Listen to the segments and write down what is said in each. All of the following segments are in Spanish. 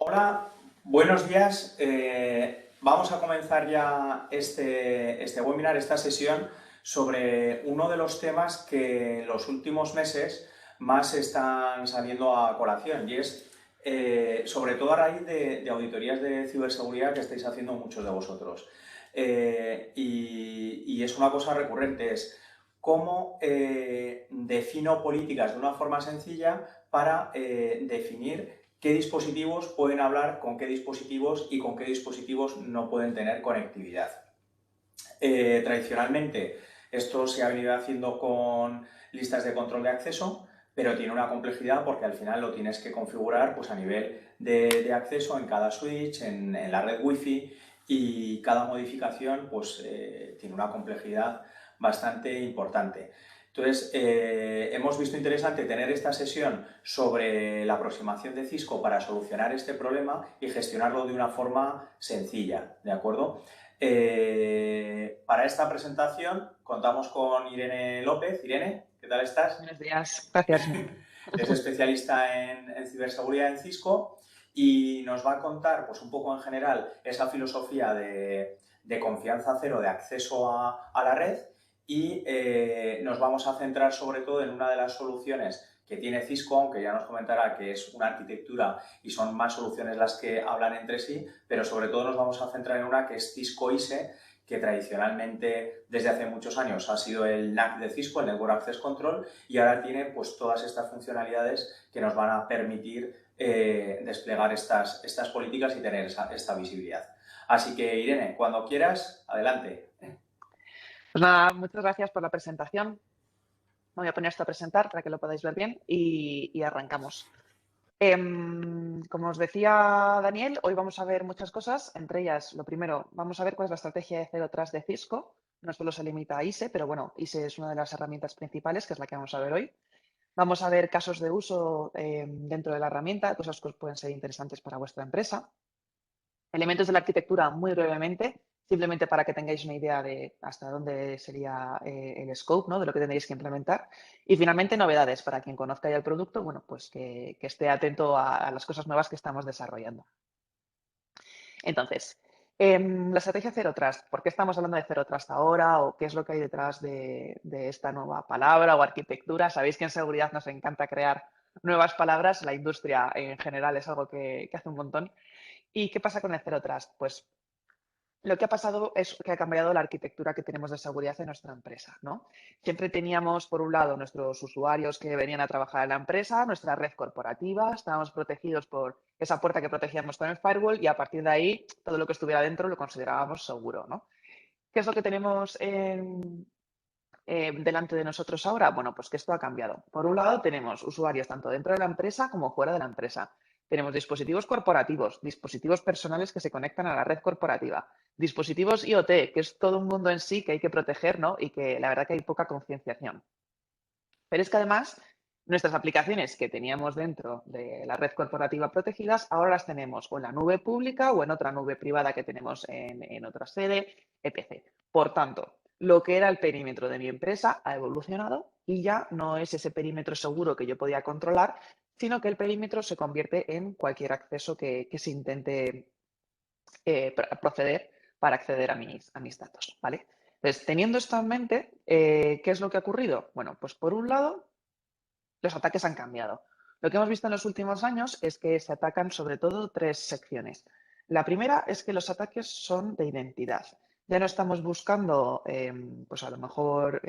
Hola, buenos días. Vamos a comenzar ya este webinar, esta sesión, sobre uno de los temas que en los últimos meses más están saliendo a colación y es sobre todo a raíz de auditorías de ciberseguridad que estáis haciendo muchos de vosotros. Y es una cosa recurrente, es cómo defino políticas de una forma sencilla para definir qué dispositivos pueden hablar con qué dispositivos y con qué dispositivos no pueden tener conectividad. Tradicionalmente esto se ha venido haciendo con listas de control de acceso, pero tiene una complejidad porque al final lo tienes que configurar pues, a nivel de acceso en cada switch, en la red wifi, y cada modificación pues, tiene una complejidad bastante importante. Entonces, hemos visto interesante tener esta sesión sobre la aproximación de Cisco para solucionar este problema y gestionarlo de una forma sencilla, ¿de acuerdo? Para esta presentación contamos con Irene López. Irene, ¿qué tal estás? Buenos días, gracias. Es especialista en ciberseguridad en Cisco y nos va a contar pues, un poco en general esa filosofía de confianza cero, de acceso a la red, y nos vamos a centrar sobre todo en una de las soluciones que tiene Cisco, aunque ya nos comentará que es una arquitectura y son más soluciones las que hablan entre sí, pero sobre todo nos vamos a centrar en una que es Cisco ISE, que tradicionalmente desde hace muchos años ha sido el NAC de Cisco, el Network Access Control, y ahora tiene pues todas estas funcionalidades que nos van a permitir desplegar estas políticas y tener esta visibilidad. Así que, Irene, cuando quieras, adelante. Pues nada, muchas gracias por la presentación. Me voy a poner esto a presentar para que lo podáis ver bien y arrancamos. Como os decía Daniel, hoy vamos a ver muchas cosas, entre ellas, lo primero, vamos a ver cuál es la estrategia de Zero Trust de Cisco. No solo se limita a ISE, pero bueno, ISE es una de las herramientas principales, que es la que vamos a ver hoy. Vamos a ver casos de uso dentro de la herramienta, cosas que pueden ser interesantes para vuestra empresa. Elementos de la arquitectura muy brevemente, simplemente para que tengáis una idea de hasta dónde sería el scope, ¿no? De lo que tendréis que implementar. Y finalmente novedades, para quien conozca ya el producto, bueno, pues que esté atento a las cosas nuevas que estamos desarrollando. Entonces, la estrategia Zero Trust, ¿por qué estamos hablando de Zero Trust ahora o qué es lo que hay detrás de esta nueva palabra o arquitectura? Sabéis que en seguridad nos encanta crear nuevas palabras, la industria en general es algo que hace un montón. ¿Y qué pasa con el Zero Trust? Pues lo que ha pasado es que ha cambiado la arquitectura que tenemos de seguridad en nuestra empresa, ¿no? Siempre teníamos, por un lado, nuestros usuarios que venían a trabajar en la empresa, nuestra red corporativa, estábamos protegidos por esa puerta que protegíamos con el firewall y a partir de ahí todo lo que estuviera dentro lo considerábamos seguro, ¿no? ¿Qué es lo que tenemos delante de nosotros ahora? Bueno, pues que esto ha cambiado. Por un lado, tenemos usuarios tanto dentro de la empresa como fuera de la empresa. Tenemos dispositivos corporativos, dispositivos personales que se conectan a la red corporativa, dispositivos IoT, que es todo un mundo en sí que hay que proteger, ¿no? Y que la verdad que hay poca concienciación. Pero es que además nuestras aplicaciones que teníamos dentro de la red corporativa protegidas, ahora las tenemos o en la nube pública o en otra nube privada que tenemos en otra sede, etc. Por tanto, lo que era el perímetro de mi empresa ha evolucionado y ya no es ese perímetro seguro que yo podía controlar, sino que el perímetro se convierte en cualquier acceso que se intente proceder para acceder a mis datos, ¿vale? Entonces, teniendo esto en mente, ¿qué es lo que ha ocurrido? Bueno, pues por un lado, los ataques han cambiado. Lo que hemos visto en los últimos años es que se atacan sobre todo tres secciones. La primera es que los ataques son de identidad. Ya no estamos buscando, pues a lo mejor,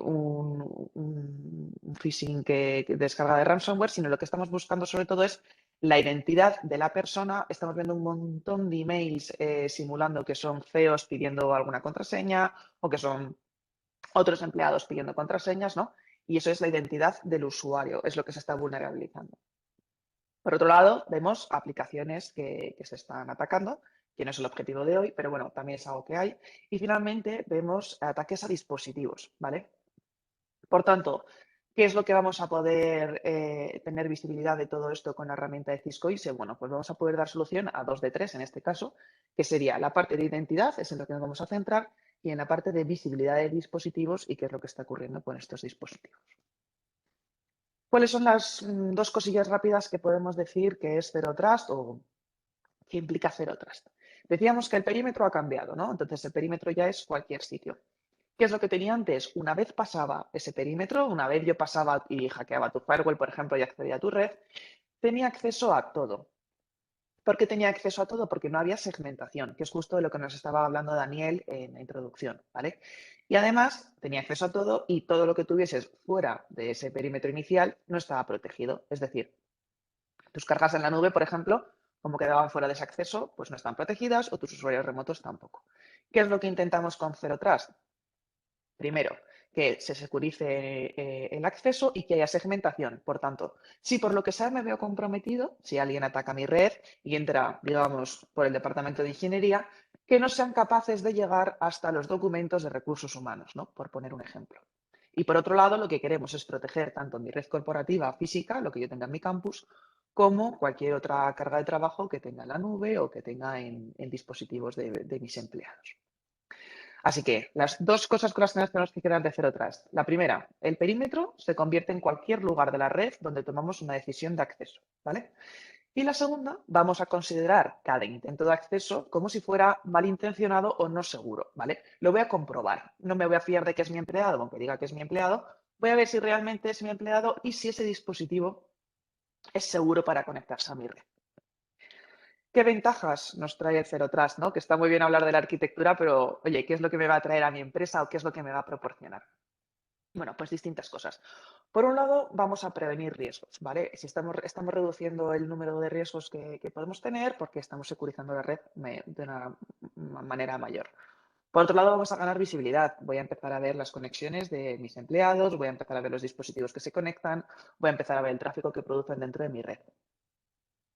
un phishing que descarga de ransomware, sino lo que estamos buscando sobre todo es la identidad de la persona. Estamos viendo un montón de emails simulando que son CEOs pidiendo alguna contraseña o que son otros empleados pidiendo contraseñas, ¿no? Y eso es la identidad del usuario, es lo que se está vulnerabilizando. Por otro lado, vemos aplicaciones que se están atacando, que no es el objetivo de hoy, pero bueno, también es algo que hay. Y finalmente vemos ataques a dispositivos, ¿vale? Por tanto, ¿qué es lo que vamos a poder tener visibilidad de todo esto con la herramienta de Cisco ISE? Bueno, pues vamos a poder dar solución a 2 de 3 en este caso, que sería la parte de identidad, es en lo que nos vamos a centrar, y en la parte de visibilidad de dispositivos y qué es lo que está ocurriendo con estos dispositivos. ¿Cuáles son las dos cosillas rápidas que podemos decir que es Zero Trust o que implica Zero Trust? Decíamos que el perímetro ha cambiado, ¿no? Entonces el perímetro ya es cualquier sitio. ¿Qué es lo que tenía antes? Una vez pasaba ese perímetro, una vez yo pasaba y hackeaba tu firewall, por ejemplo, y accedía a tu red, tenía acceso a todo. ¿Por qué tenía acceso a todo? Porque no había segmentación, que es justo de lo que nos estaba hablando Daniel en la introducción, ¿vale? Y además tenía acceso a todo y todo lo que tuvieses fuera de ese perímetro inicial no estaba protegido. Es decir, tus cargas en la nube, por ejemplo, como quedaban fuera de ese acceso, pues no están protegidas o tus usuarios remotos tampoco. ¿Qué es lo que intentamos con Zero Trust? Primero, que se securice el acceso y que haya segmentación. Por tanto, si por lo que sea me veo comprometido, si alguien ataca mi red y entra, digamos, por el departamento de ingeniería, que no sean capaces de llegar hasta los documentos de recursos humanos, ¿no? Por poner un ejemplo. Y por otro lado, lo que queremos es proteger tanto mi red corporativa física, lo que yo tenga en mi campus, como cualquier otra carga de trabajo que tenga en la nube o que tenga en dispositivos de mis empleados. Así que las dos cosas con las que nos tenemos que quedar de Zero Trust. La primera, el perímetro se convierte en cualquier lugar de la red donde tomamos una decisión de acceso, ¿vale? Y la segunda, vamos a considerar cada intento de acceso como si fuera malintencionado o no seguro, ¿vale? Lo voy a comprobar. No me voy a fiar de que es mi empleado, aunque diga que es mi empleado. Voy a ver si realmente es mi empleado y si ese dispositivo es seguro para conectarse a mi red. ¿Qué ventajas nos trae el Zero Trust, ¿no? Que está muy bien hablar de la arquitectura, pero oye, ¿qué es lo que me va a traer a mi empresa o qué es lo que me va a proporcionar? Bueno, pues distintas cosas. Por un lado, vamos a prevenir riesgos, ¿vale? Si estamos reduciendo el número de riesgos que podemos tener porque estamos securizando la red de una manera mayor. Por otro lado, vamos a ganar visibilidad. Voy a empezar a ver las conexiones de mis empleados, voy a empezar a ver los dispositivos que se conectan, voy a empezar a ver el tráfico que producen dentro de mi red.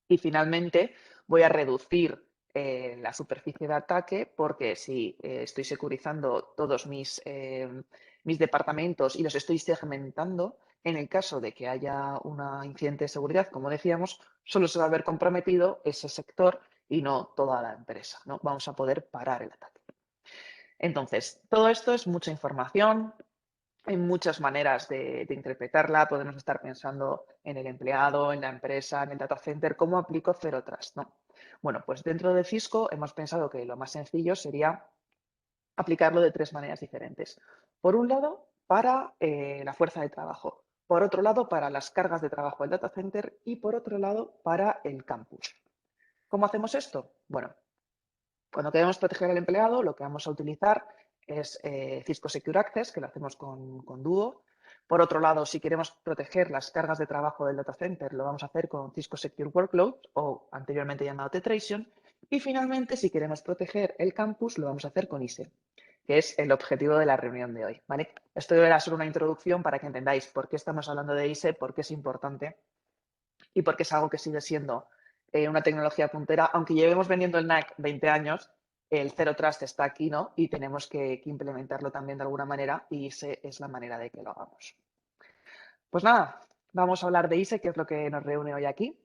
Y finalmente voy a reducir la superficie de ataque porque si estoy securizando todos mis departamentos y los estoy segmentando, en el caso de que haya un incidente de seguridad, como decíamos, solo se va a ver comprometido ese sector y no toda la empresa, ¿no? Vamos a poder parar el ataque. Entonces, todo esto es mucha información, hay muchas maneras de interpretarla. Podemos estar pensando en el empleado, en la empresa, en el data center. ¿Cómo aplico Zero Trust? ¿No? Bueno, pues dentro de Cisco hemos pensado que lo más sencillo sería aplicarlo de tres maneras diferentes. Por un lado, para la fuerza de trabajo. Por otro lado, para las cargas de trabajo del data center. Y por otro lado, para el campus. ¿Cómo hacemos esto? Bueno, cuando queremos proteger al empleado, lo que vamos a utilizar es Cisco Secure Access, que lo hacemos con Duo. Por otro lado, si queremos proteger las cargas de trabajo del data center, lo vamos a hacer con Cisco Secure Workload o anteriormente llamado Tetration. Y finalmente, si queremos proteger el campus, lo vamos a hacer con ISE, que es el objetivo de la reunión de hoy, ¿vale? Esto era solo una introducción para que entendáis por qué estamos hablando de ISE, por qué es importante y porque es algo que sigue siendo una tecnología puntera. Aunque llevemos vendiendo el NAC 20 años, el Zero Trust está aquí, ¿no? Y tenemos que implementarlo también de alguna manera y ISE es la manera de que lo hagamos. Pues nada, vamos a hablar de ISE, que es lo que nos reúne hoy aquí.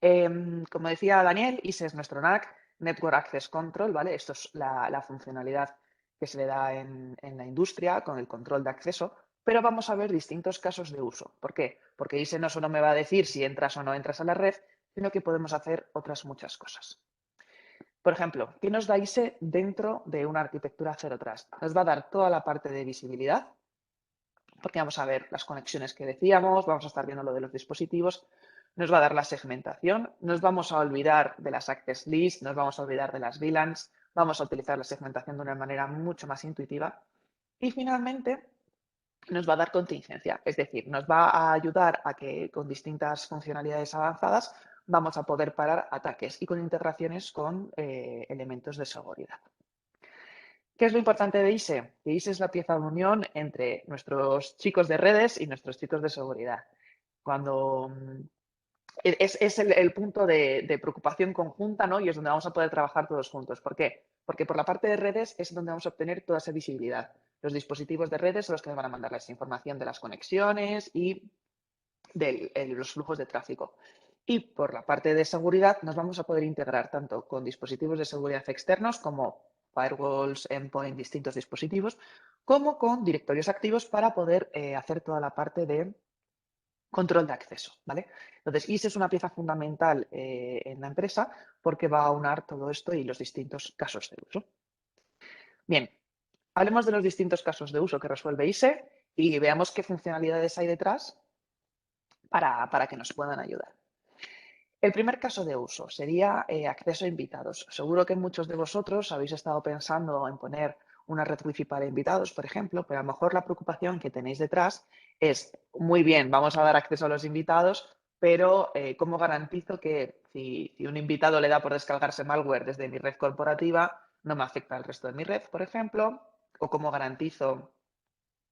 Como decía Daniel, ISE es nuestro NAC, Network Access Control, ¿vale? Esto es la funcionalidad que se le da en la industria con el control de acceso, pero vamos a ver distintos casos de uso. ¿Por qué? Porque ISE no solo me va a decir si entras o no entras a la red, sino que podemos hacer otras muchas cosas. Por ejemplo, ¿qué nos da ISE dentro de una arquitectura Zero Trust? Nos va a dar toda la parte de visibilidad, porque vamos a ver las conexiones que decíamos, vamos a estar viendo lo de los dispositivos, nos va a dar la segmentación, nos vamos a olvidar de las access lists, nos vamos a olvidar de las VLANs, vamos a utilizar la segmentación de una manera mucho más intuitiva y finalmente nos va a dar contingencia, es decir, nos va a ayudar a que con distintas funcionalidades avanzadas vamos a poder parar ataques y con integraciones con elementos de seguridad. ¿Qué es lo importante de ISE? Que ISE es la pieza de unión entre nuestros chicos de redes y nuestros chicos de seguridad. Cuando es el punto de preocupación conjunta, ¿no? Y es donde vamos a poder trabajar todos juntos. ¿Por qué? Porque por la parte de redes es donde vamos a obtener toda esa visibilidad. Los dispositivos de redes son los que nos van a mandar la información de las conexiones y de los flujos de tráfico. Y por la parte de seguridad nos vamos a poder integrar tanto con dispositivos de seguridad externos como firewalls, endpoint, distintos dispositivos, como con directorios activos para poder hacer toda la parte de control de acceso, ¿vale? Entonces, ISE es una pieza fundamental en la empresa porque va a aunar todo esto y los distintos casos de uso. Bien, hablemos de los distintos casos de uso que resuelve ISE y veamos qué funcionalidades hay detrás para que nos puedan ayudar. El primer caso de uso sería acceso a invitados. Seguro que muchos de vosotros habéis estado pensando en poner una red wifi para invitados, por ejemplo, pero a lo mejor la preocupación que tenéis detrás es, muy bien, vamos a dar acceso a los invitados, pero ¿cómo garantizo que si un invitado le da por descargarse malware desde mi red corporativa, no me afecta al resto de mi red, por ejemplo? ¿O cómo garantizo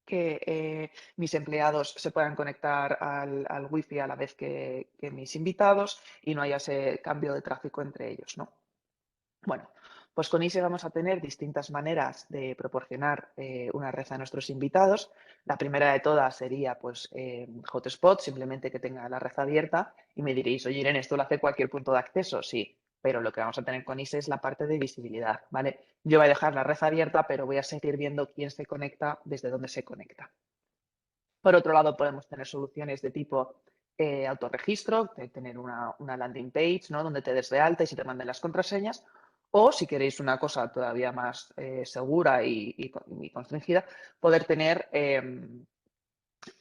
que mis empleados se puedan conectar al wifi a la vez que mis invitados y no haya ese cambio de tráfico entre ellos, ¿no? Bueno, pues con ISE vamos a tener distintas maneras de proporcionar una red a nuestros invitados. La primera de todas sería pues hotspot, simplemente que tenga la red abierta y me diréis, oye Irene, ¿esto lo hace cualquier punto de acceso? Sí, pero lo que vamos a tener con ISE es la parte de visibilidad, ¿vale? Yo voy a dejar la red abierta, pero voy a seguir viendo quién se conecta desde dónde se conecta. Por otro lado, podemos tener soluciones de tipo autorregistro, de tener una landing page, ¿no? Donde te des de alta y se te manden las contraseñas. O si queréis una cosa todavía más segura y constringida, poder tener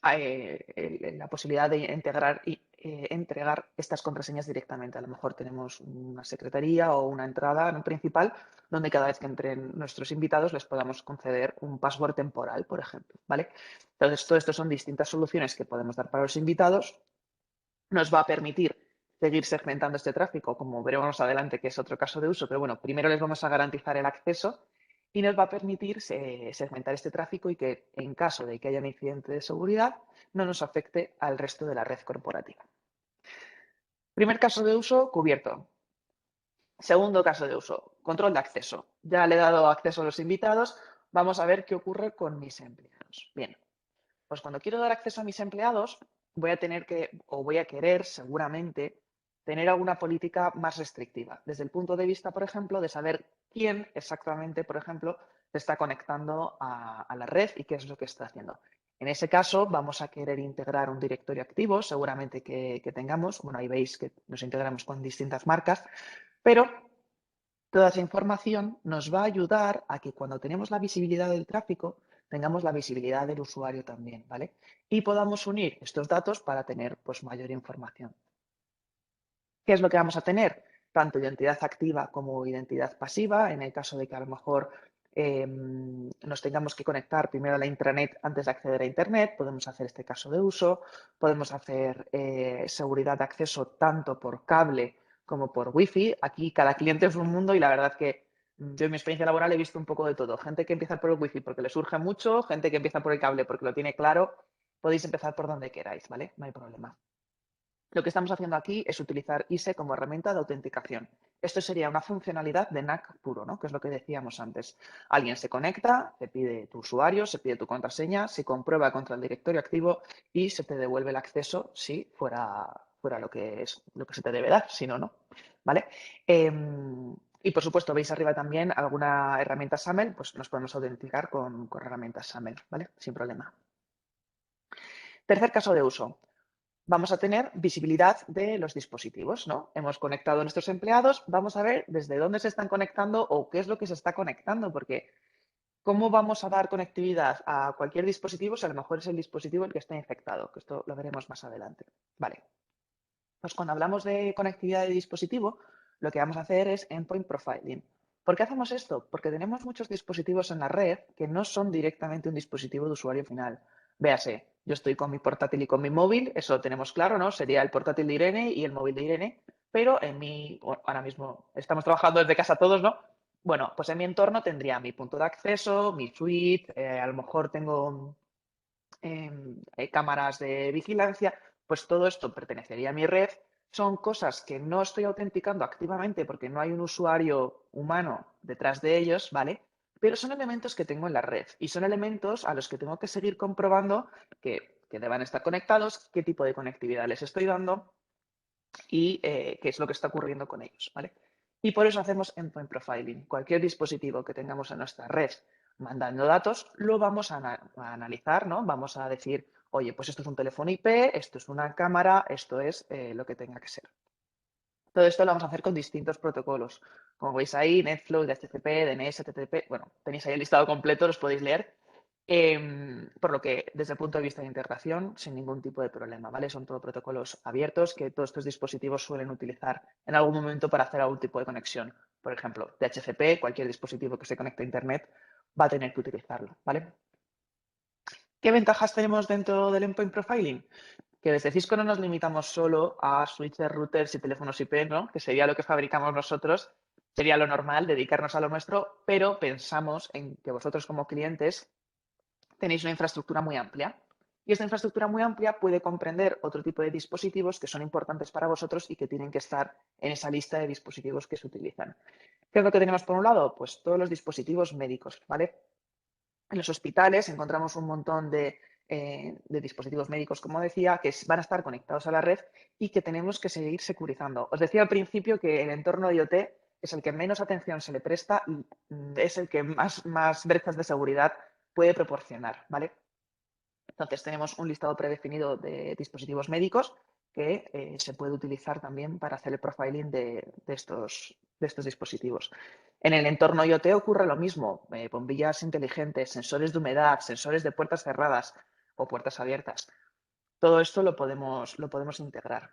la posibilidad de integrar y entregar estas contraseñas directamente. A lo mejor tenemos una secretaría o una entrada en principal donde cada vez que entren nuestros invitados les podamos conceder un password temporal, por ejemplo, ¿vale? Entonces, todo esto son distintas soluciones que podemos dar para los invitados. Nos va a permitir seguir segmentando este tráfico, como veremos adelante, que es otro caso de uso, pero bueno, primero les vamos a garantizar el acceso y nos va a permitir segmentar este tráfico y que en caso de que haya un incidente de seguridad no nos afecte al resto de la red corporativa. Primer caso de uso cubierto. Segundo caso de uso, control de acceso. Ya le he dado acceso a los invitados, vamos a ver qué ocurre con mis empleados. Bien, pues cuando quiero dar acceso a mis empleados, voy a tener que, o voy a querer seguramente, tener alguna política más restrictiva, desde el punto de vista, por ejemplo, de saber quién exactamente, por ejemplo, se está conectando a la red y qué es lo que está haciendo. En ese caso, vamos a querer integrar un directorio activo, seguramente que tengamos. Bueno, ahí veis que nos integramos con distintas marcas, pero toda esa información nos va a ayudar a que cuando tenemos la visibilidad del tráfico, tengamos la visibilidad del usuario también, ¿vale? Y podamos unir estos datos para tener pues, mayor información. ¿Qué es lo que vamos a tener? Tanto identidad activa como identidad pasiva. En el caso de que a lo mejor nos tengamos que conectar primero a la intranet antes de acceder a Internet, podemos hacer este caso de uso. Podemos hacer seguridad de acceso tanto por cable como por wifi. Aquí cada cliente es un mundo y la verdad que yo en mi experiencia laboral he visto un poco de todo. Gente que empieza por el wifi porque le surge mucho, gente que empieza por el cable porque lo tiene claro. Podéis empezar por donde queráis, ¿vale? No hay problema. Lo que estamos haciendo aquí es utilizar ISE como herramienta de autenticación. Esto sería una funcionalidad de NAC puro, ¿no? Que es lo que decíamos antes. Alguien se conecta, te pide tu usuario, se pide tu contraseña, se comprueba contra el directorio activo y se te devuelve el acceso si fuera lo que es lo que se te debe dar, si no, no. ¿Vale? Y por supuesto, veis arriba también alguna herramienta SAML, pues nos podemos autenticar con herramientas SAML, ¿vale? Sin problema. Tercer caso de uso. Vamos a tener visibilidad de los dispositivos, ¿no? Hemos conectado a nuestros empleados, vamos a ver desde dónde se están conectando o qué es lo que se está conectando, porque ¿cómo vamos a dar conectividad a cualquier dispositivo si a lo mejor es el dispositivo el que está infectado? Que esto lo veremos más adelante. Vale. Pues cuando hablamos de conectividad de dispositivo, lo que vamos a hacer es endpoint profiling. ¿Por qué hacemos esto? Porque tenemos muchos dispositivos en la red que no son directamente un dispositivo de usuario final. Véase, yo estoy con mi portátil y con mi móvil, eso lo tenemos claro, ¿no? Sería el portátil de Irene y el móvil de Irene, pero ahora mismo estamos trabajando desde casa todos, ¿no? Bueno, pues en mi entorno tendría mi punto de acceso, mi suite, a lo mejor tengo cámaras de vigilancia, pues todo esto pertenecería a mi red. Son cosas que no estoy autenticando activamente porque no hay un usuario humano detrás de ellos, ¿vale? Pero son elementos que tengo en la red y son elementos a los que tengo que seguir comprobando que deban estar conectados, qué tipo de conectividad les estoy dando y qué es lo que está ocurriendo con ellos, ¿vale? Y por eso hacemos endpoint profiling. Cualquier dispositivo que tengamos en nuestra red mandando datos, lo vamos a analizar, ¿no? Vamos a decir, oye, pues esto es un teléfono IP, esto es una cámara, esto es lo que tenga que ser. Todo esto lo vamos a hacer con distintos protocolos. Como veis ahí, NetFlow, DHCP, DNS, HTTP, bueno, tenéis ahí el listado completo, los podéis leer. Por lo que, desde el punto de vista de integración, sin ningún tipo de problema, ¿vale? Son todos protocolos abiertos que todos estos dispositivos suelen utilizar en algún momento para hacer algún tipo de conexión. Por ejemplo, DHCP, cualquier dispositivo que se conecte a Internet va a tener que utilizarlo, ¿vale? ¿Qué ventajas tenemos dentro del endpoint profiling? Que desde Cisco no nos limitamos solo a switches, routers y teléfonos IP, ¿no? Que sería lo que fabricamos nosotros, sería lo normal, dedicarnos a lo nuestro, pero pensamos en que vosotros como clientes tenéis una infraestructura muy amplia. Y esta infraestructura muy amplia puede comprender otro tipo de dispositivos que son importantes para vosotros y que tienen que estar en esa lista de dispositivos que se utilizan. ¿Qué es lo que tenemos por un lado? Pues todos los dispositivos médicos, ¿vale? En los hospitales encontramos un montón de dispositivos médicos, como decía, que van a estar conectados a la red y que tenemos que seguir securizando. Os decía al principio que el entorno IoT es el que menos atención se le presta y es el que más brechas de seguridad puede proporcionar, ¿vale? Entonces tenemos un listado predefinido de dispositivos médicos que se puede utilizar también para hacer el profiling de estos dispositivos. En el entorno IoT ocurre lo mismo, bombillas inteligentes, sensores de humedad, sensores de puertas cerradas o puertas abiertas. Todo esto lo podemos integrar.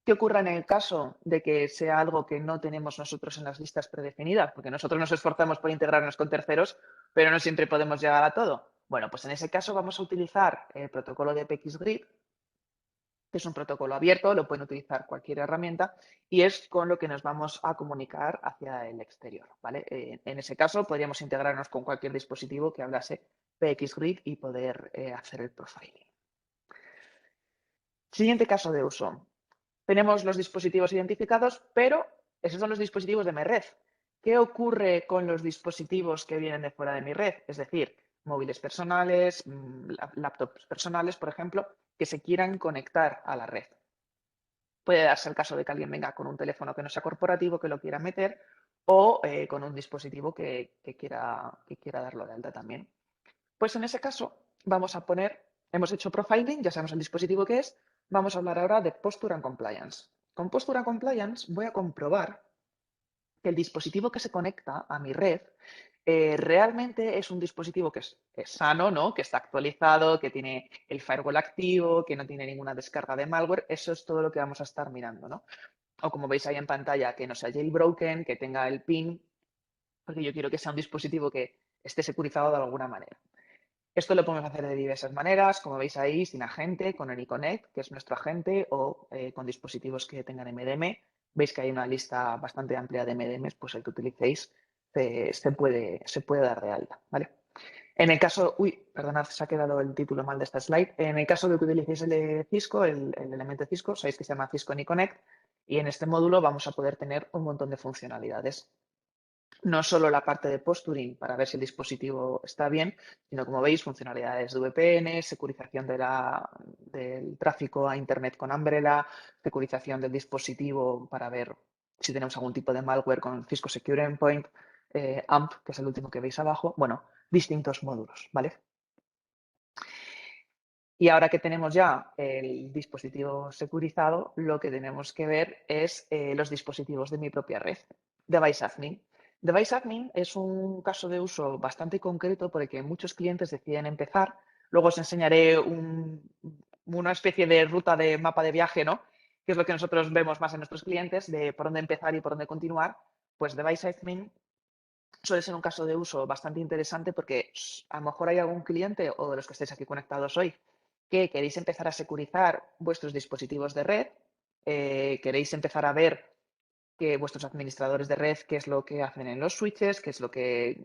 ¿Qué ocurre en el caso de que sea algo que no tenemos nosotros en las listas predefinidas? Porque nosotros nos esforzamos por integrarnos con terceros, pero no siempre podemos llegar a todo. Bueno, pues en ese caso vamos a utilizar el protocolo de PXGrid, que es un protocolo abierto, lo pueden utilizar cualquier herramienta y es con lo que nos vamos a comunicar hacia el exterior, ¿vale? En ese caso podríamos integrarnos con cualquier dispositivo que hablase PXGrid y poder hacer el profiling. Siguiente caso de uso. Tenemos los dispositivos identificados, pero esos son los dispositivos de mi red. ¿Qué ocurre con los dispositivos que vienen de fuera de mi red? Es decir, móviles personales, laptops personales, por ejemplo, que se quieran conectar a la red. Puede darse el caso de que alguien venga con un teléfono que no sea corporativo, que lo quiera meter, o con un dispositivo que quiera darlo de alta también. Pues en ese caso vamos a poner, hemos hecho profiling, ya sabemos el dispositivo que es, vamos a hablar ahora de Posture and Compliance. Con Posture and Compliance voy a comprobar que el dispositivo que se conecta a mi red realmente es un dispositivo que es sano, ¿no? Que está actualizado, que tiene el firewall activo, que no tiene ninguna descarga de malware. Eso es todo lo que vamos a estar mirando, ¿no? O como veis ahí en pantalla, que no sea jailbroken, que tenga el PIN, porque yo quiero que sea un dispositivo que esté securizado de alguna manera. Esto lo podemos hacer de diversas maneras, como veis ahí, sin agente, con AnyConnect, que es nuestro agente, o con dispositivos que tengan MDM. Veis que hay una lista bastante amplia de MDMs, pues el que utilicéis se puede dar de alta, ¿vale? En el caso, perdonad, se ha quedado el título mal de esta slide. En el caso de que utilicéis el de Cisco, el elemento Cisco, sabéis que se llama Cisco AnyConnect, y en este módulo vamos a poder tener un montón de funcionalidades. No solo la parte de posturing para ver si el dispositivo está bien, sino como veis, funcionalidades de VPN, securización del tráfico a Internet con Umbrella, securización del dispositivo para ver si tenemos algún tipo de malware con Cisco Secure Endpoint, AMP, que es el último que veis abajo. Bueno, distintos módulos, ¿vale? Y ahora que tenemos ya el dispositivo securizado, lo que tenemos que ver es los dispositivos de mi propia red, Device Admin. Device Admin es un caso de uso bastante concreto por el que muchos clientes deciden empezar. Luego os enseñaré una especie de ruta de mapa de viaje, ¿no? Que es lo que nosotros vemos más en nuestros clientes, de por dónde empezar y por dónde continuar. Pues Device Admin suele ser un caso de uso bastante interesante porque a lo mejor hay algún cliente o de los que estáis aquí conectados hoy que queréis empezar a securizar vuestros dispositivos de red, queréis empezar a ver que vuestros administradores de red, qué es lo que hacen en los switches, qué es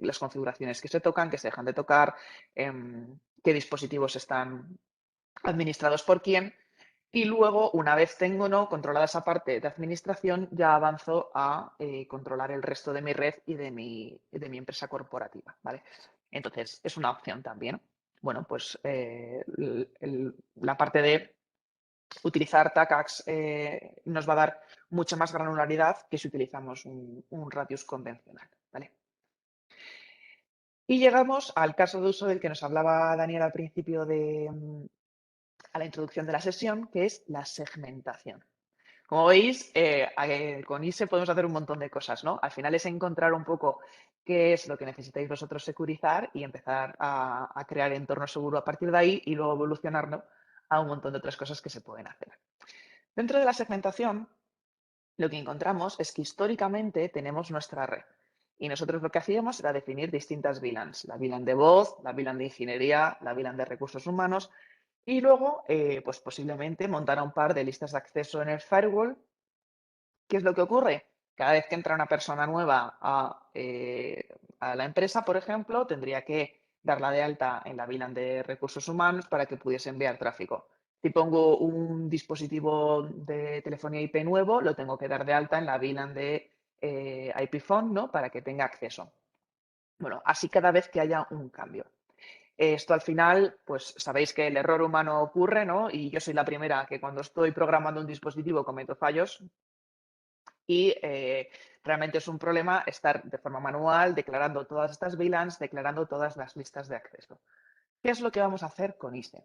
las configuraciones que se tocan, que se dejan de tocar, qué dispositivos están administrados por quién. Y luego, una vez tengo controlada esa parte de administración, ya avanzo a controlar el resto de mi red y de mi empresa corporativa, ¿vale? Entonces, es una opción también. Bueno, pues la parte de utilizar TACACS nos va a dar mucha más granularidad que si utilizamos un Radius convencional, ¿vale? Y llegamos al caso de uso del que nos hablaba Daniel al principio a la introducción de la sesión, que es la segmentación. Como veis, con ISE podemos hacer un montón de cosas, ¿no? Al final es encontrar un poco qué es lo que necesitáis vosotros securizar y empezar a crear entorno seguro a partir de ahí y luego evolucionarlo a un montón de otras cosas que se pueden hacer. Dentro de la segmentación, lo que encontramos es que históricamente tenemos nuestra red. Y nosotros lo que hacíamos era definir distintas VLANs. La VLAN de voz, la VLAN de ingeniería, la VLAN de recursos humanos. Y luego, pues posiblemente montar un par de listas de acceso en el firewall. ¿Qué es lo que ocurre? Cada vez que entra una persona nueva a la empresa, por ejemplo, tendría que darla de alta en la VLAN de recursos humanos para que pudiese enviar tráfico. Si pongo un dispositivo de telefonía IP nuevo, lo tengo que dar de alta en la VLAN de IP phone, ¿no? Para que tenga acceso. Bueno, así cada vez que haya un cambio. Esto al final, pues sabéis que el error humano ocurre, ¿no? Y yo soy la primera que cuando estoy programando un dispositivo cometo fallos y realmente es un problema estar de forma manual declarando todas estas VLANs, declarando todas las listas de acceso. ¿Qué es lo que vamos a hacer con ISE?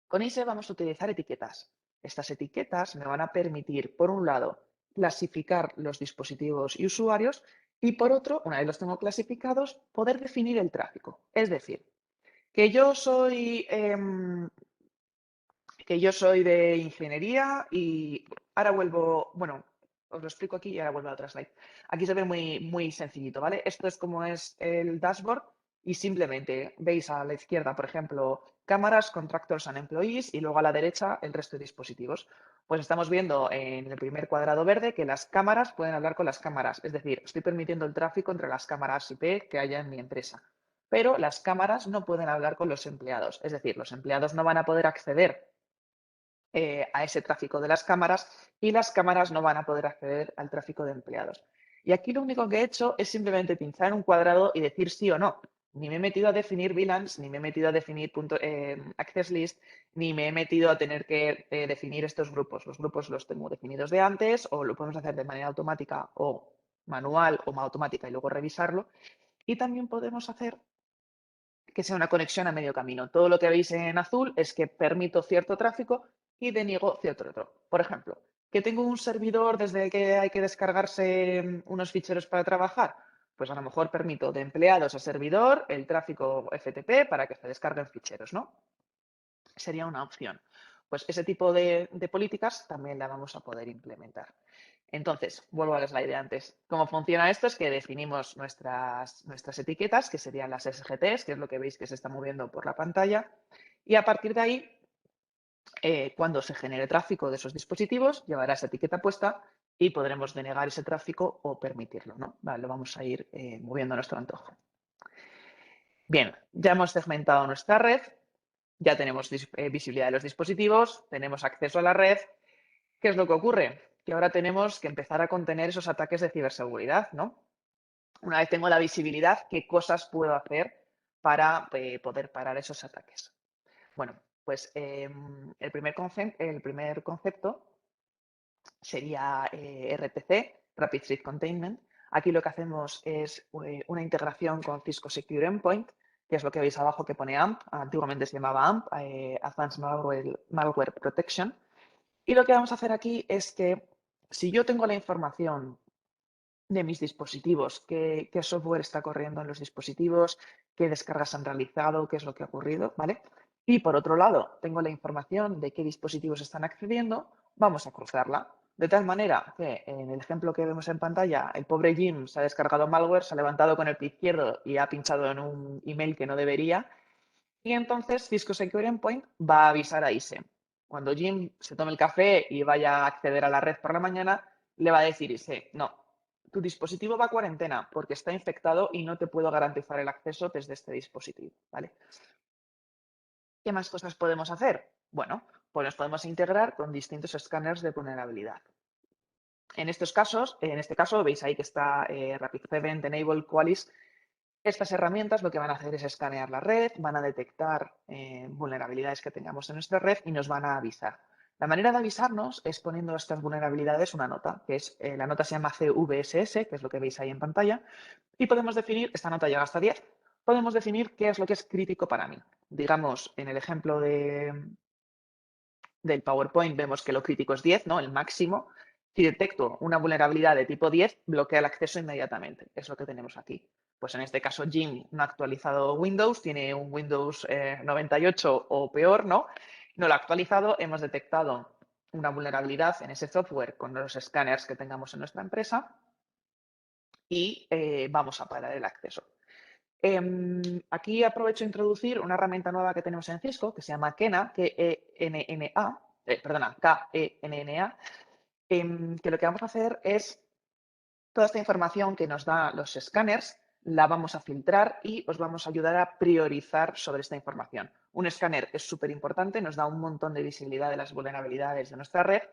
Con ISE vamos a utilizar etiquetas. Estas etiquetas me van a permitir, por un lado, clasificar los dispositivos y usuarios y, por otro, una vez los tengo clasificados, poder definir el tráfico. Es decir, que yo soy de ingeniería y ahora vuelvo, bueno, os lo explico aquí y ahora vuelvo a otra slide. Aquí se ve muy, muy sencillito, ¿vale? Esto es como es el dashboard y simplemente veis a la izquierda, por ejemplo, cámaras, contractors and employees y luego a la derecha el resto de dispositivos. Pues estamos viendo en el primer cuadrado verde que las cámaras pueden hablar con las cámaras, es decir, estoy permitiendo el tráfico entre las cámaras IP que haya en mi empresa. Pero las cámaras no pueden hablar con los empleados, es decir, los empleados no van a poder acceder a ese tráfico de las cámaras y las cámaras no van a poder acceder al tráfico de empleados. Y aquí lo único que he hecho es simplemente pinchar en un cuadrado y decir sí o no. Ni me he metido a definir VLANs, ni me he metido a definir access list, ni me he metido a tener que definir estos grupos. Los grupos los tengo definidos de antes o lo podemos hacer de manera automática o manual o automática y luego revisarlo. Y también podemos hacer que sea una conexión a medio camino. Todo lo que veis en azul es que permito cierto tráfico y deniego cierto otro. Por ejemplo, que tengo un servidor desde el que hay que descargarse unos ficheros para trabajar. Pues a lo mejor permito de empleados a servidor el tráfico FTP para que se descarguen ficheros, ¿no? Sería una opción. Pues ese tipo de políticas también la vamos a poder implementar. Entonces, vuelvo a la slide de antes. ¿Cómo funciona esto? Es que definimos nuestras etiquetas, que serían las SGTs, que es lo que veis que se está moviendo por la pantalla. Y a partir de ahí, cuando se genere tráfico de esos dispositivos, llevará esa etiqueta puesta y podremos denegar ese tráfico o permitirlo, ¿no? Vale, lo vamos a ir moviendo a nuestro antojo. Bien, ya hemos segmentado nuestra red, ya tenemos visibilidad de los dispositivos, tenemos acceso a la red. ¿Qué es lo que ocurre? Que ahora tenemos que empezar a contener esos ataques de ciberseguridad, ¿no? Una vez tengo la visibilidad, ¿qué cosas puedo hacer para poder parar esos ataques? Bueno, pues el primer concepto sería RTC, Rapid Threat Containment. Aquí lo que hacemos es una integración con Cisco Secure Endpoint, que es lo que veis abajo que pone AMP, antiguamente se llamaba AMP, Advanced Malware Protection. Y lo que vamos a hacer aquí es que si yo tengo la información de mis dispositivos, qué software está corriendo en los dispositivos, qué descargas han realizado, qué es lo que ha ocurrido, ¿vale? Y por otro lado, tengo la información de qué dispositivos están accediendo, vamos a cruzarla. De tal manera que en el ejemplo que vemos en pantalla, el pobre Jim se ha descargado malware, se ha levantado con el pie izquierdo y ha pinchado en un email que no debería. Y entonces Cisco Secure Endpoint va a avisar a ISE. Cuando Jim se tome el café y vaya a acceder a la red por la mañana, le va a decir ISE, no, tu dispositivo va a cuarentena porque está infectado y no te puedo garantizar el acceso desde este dispositivo, ¿vale? ¿Qué más cosas podemos hacer? Bueno, pues nos podemos integrar con distintos escáneres de vulnerabilidad. En estos casos, en este caso, veis ahí que está Rapid7, Enable, Qualys. Estas herramientas lo que van a hacer es escanear la red, van a detectar vulnerabilidades que tengamos en nuestra red y nos van a avisar. La manera de avisarnos es poniendo estas vulnerabilidades una nota, que es la nota se llama CVSS, que es lo que veis ahí en pantalla, y podemos definir, esta nota llega hasta 10, podemos definir qué es lo que es crítico para mí. Digamos, en el ejemplo del PowerPoint vemos que lo crítico es 10, ¿no? El máximo. Si detecto una vulnerabilidad de tipo 10, bloquea el acceso inmediatamente. Es lo que tenemos aquí. Pues en este caso, Jim no ha actualizado Windows, tiene un Windows 98 o peor, ¿no? No lo ha actualizado, hemos detectado una vulnerabilidad en ese software con los escáneres que tengamos en nuestra empresa y vamos a parar el acceso. Aquí aprovecho a introducir una herramienta nueva que tenemos en Cisco que se llama Kena, K-E-N-N-A, que lo que vamos a hacer es toda esta información que nos da los escáneres, la vamos a filtrar y os vamos a ayudar a priorizar sobre esta información. Un escáner es súper importante, nos da un montón de visibilidad de las vulnerabilidades de nuestra red,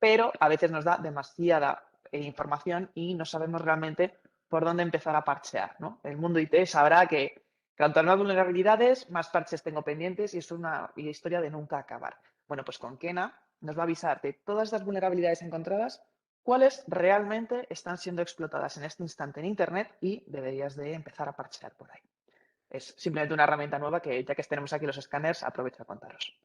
pero a veces nos da demasiada información y no sabemos realmente por dónde empezar a parchear, ¿no? El mundo IT sabrá que cuanto más vulnerabilidades, más parches tengo pendientes y es una historia de nunca acabar. Bueno, pues con Kena nos va a avisar de todas las vulnerabilidades encontradas, cuáles realmente están siendo explotadas en este instante en Internet y deberías de empezar a parchear por ahí. Es simplemente una herramienta nueva que, ya que tenemos aquí los escáneres, aprovecho a contaros.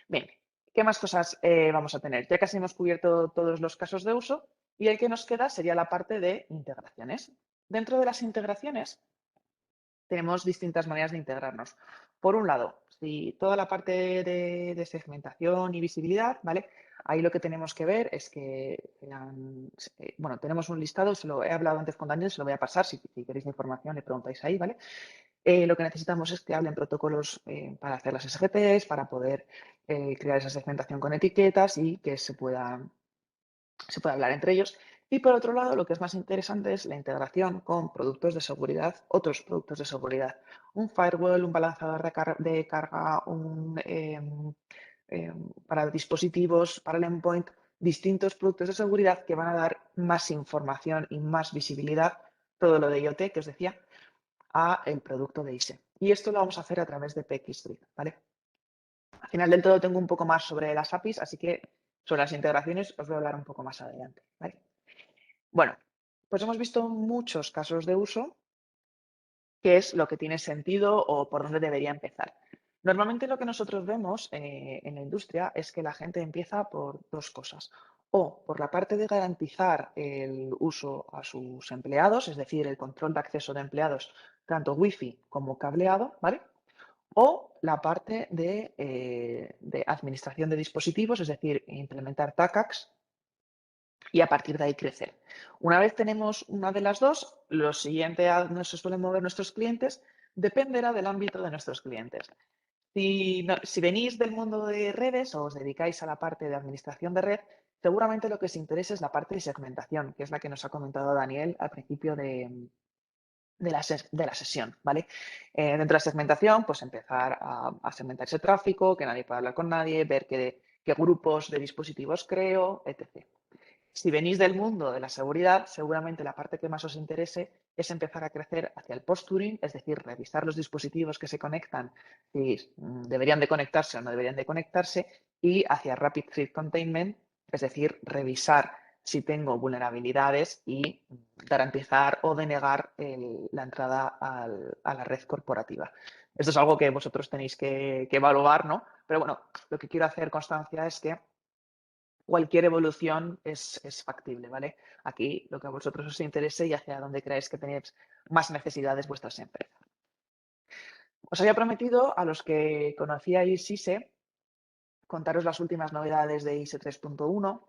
Bien, ¿qué más cosas vamos a tener? Ya casi hemos cubierto todos los casos de uso y el que nos queda sería la parte de integraciones. Dentro de las integraciones tenemos distintas maneras de integrarnos. Por un lado, si toda la parte de segmentación y visibilidad, ¿vale? Ahí lo que tenemos que ver es que, bueno, tenemos un listado, se lo he hablado antes con Daniel, se lo voy a pasar, si queréis la información le preguntáis ahí, ¿vale? Lo que necesitamos es que hablen protocolos para hacer las SGPs, para poder crear esa segmentación con etiquetas y que se puede hablar entre ellos. Y por otro lado, lo que es más interesante es la integración con productos de seguridad, otros productos de seguridad. Un firewall, un balanceador de carga, para dispositivos, para el endpoint, distintos productos de seguridad que van a dar más información y más visibilidad, todo lo de IoT que os decía, a el producto de ISE. Y esto lo vamos a hacer a través de PX Suite, ¿vale? Al final del todo tengo un poco más sobre las APIs, así que sobre las integraciones os voy a hablar un poco más adelante, ¿vale? Bueno, pues hemos visto muchos casos de uso, qué es lo que tiene sentido o por dónde debería empezar. Normalmente lo que nosotros vemos en la industria es que la gente empieza por dos cosas. O por la parte de garantizar el uso a sus empleados, es decir, el control de acceso de empleados, tanto wifi como cableado, ¿vale? O la parte de administración de dispositivos, es decir, implementar TACACS y a partir de ahí crecer. Una vez tenemos una de las dos, lo siguiente a donde se suelen mover nuestros clientes dependerá del ámbito de nuestros clientes. Si venís del mundo de redes o os dedicáis a la parte de administración de red, seguramente lo que os interesa es la parte de segmentación, que es la que nos ha comentado Daniel al principio de la sesión, ¿vale? Dentro de la segmentación, pues empezar a segmentar ese tráfico, que nadie pueda hablar con nadie, ver qué grupos de dispositivos creo, etc. Si venís del mundo de la seguridad, seguramente la parte que más os interese es empezar a crecer hacia el post-Turing, es decir, revisar los dispositivos que se conectan, si deberían de conectarse o no deberían de conectarse, y hacia Rapid Threat Containment, es decir, revisar si tengo vulnerabilidades y garantizar o denegar la entrada a la red corporativa. Esto es algo que vosotros tenéis que evaluar, ¿no? Pero bueno, lo que quiero hacer constancia es que cualquier evolución es factible, ¿vale? Aquí lo que a vosotros os interese y hacia dónde creáis que tenéis más necesidades vuestras empresas. Os había prometido a los que conocíais ISE contaros las últimas novedades de ISE 3.1.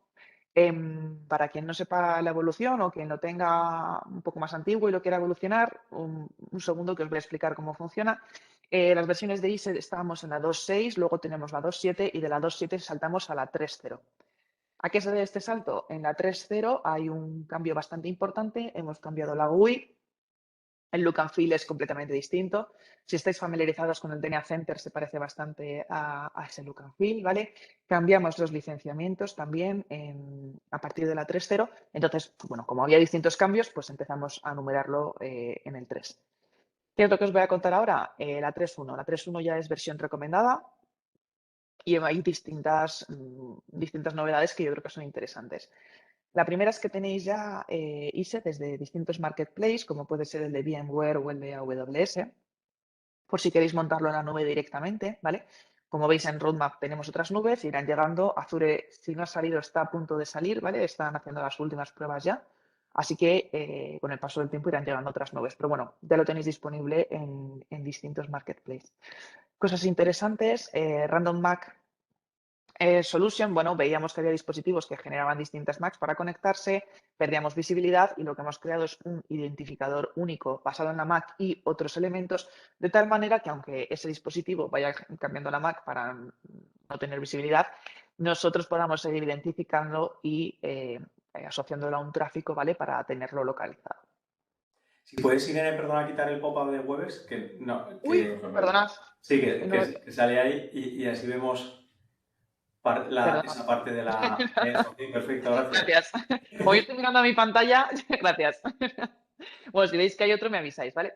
Para quien no sepa la evolución o quien lo tenga un poco más antiguo y lo quiera evolucionar, un segundo que os voy a explicar cómo funciona. Las versiones de ISE estábamos en la 2.6, luego tenemos la 2.7 y de la 2.7 saltamos a la 3.0. ¿A qué se debe este salto? En la 3.0 hay un cambio bastante importante, hemos cambiado la GUI, el look and feel es completamente distinto. Si estáis familiarizados con el DNA Center, se parece bastante a ese look and feel, ¿vale? Cambiamos los licenciamientos también a partir de la 3.0. Entonces, bueno, como había distintos cambios, pues empezamos a numerarlo en el 3. ¿Qué es lo que os voy a contar ahora? La 3.1. La 3.1 ya es versión recomendada y hay distintas novedades que yo creo que son interesantes. La primera es que tenéis ya ISE desde distintos marketplaces, como puede ser el de VMware o el de AWS, por si queréis montarlo en la nube directamente, ¿vale? Como veis en Roadmap tenemos otras nubes, irán llegando. Azure, si no ha salido, está a punto de salir, ¿vale? Están haciendo las últimas pruebas ya. Así que con el paso del tiempo irán llegando otras nubes. Pero bueno, ya lo tenéis disponible en distintos marketplaces. Cosas interesantes, Random Mac Solution, bueno, veíamos que había dispositivos que generaban distintas Macs para conectarse, perdíamos visibilidad y lo que hemos creado es un identificador único basado en la Mac y otros elementos, de tal manera que aunque ese dispositivo vaya cambiando la Mac para no tener visibilidad, nosotros podamos seguir identificándolo y asociándolo a un tráfico, ¿vale? Para tenerlo localizado. Si puedes, Irene, perdona, quitar el pop-up de Webex, que no, Uy, perdonad. sí, No, que sale ahí y así vemos perdonad. esa parte de la... Eso, sí, perfecto, gracias. Gracias. Como yo estoy mirando a mi pantalla, gracias. Bueno, si veis que hay otro, me avisáis, ¿vale?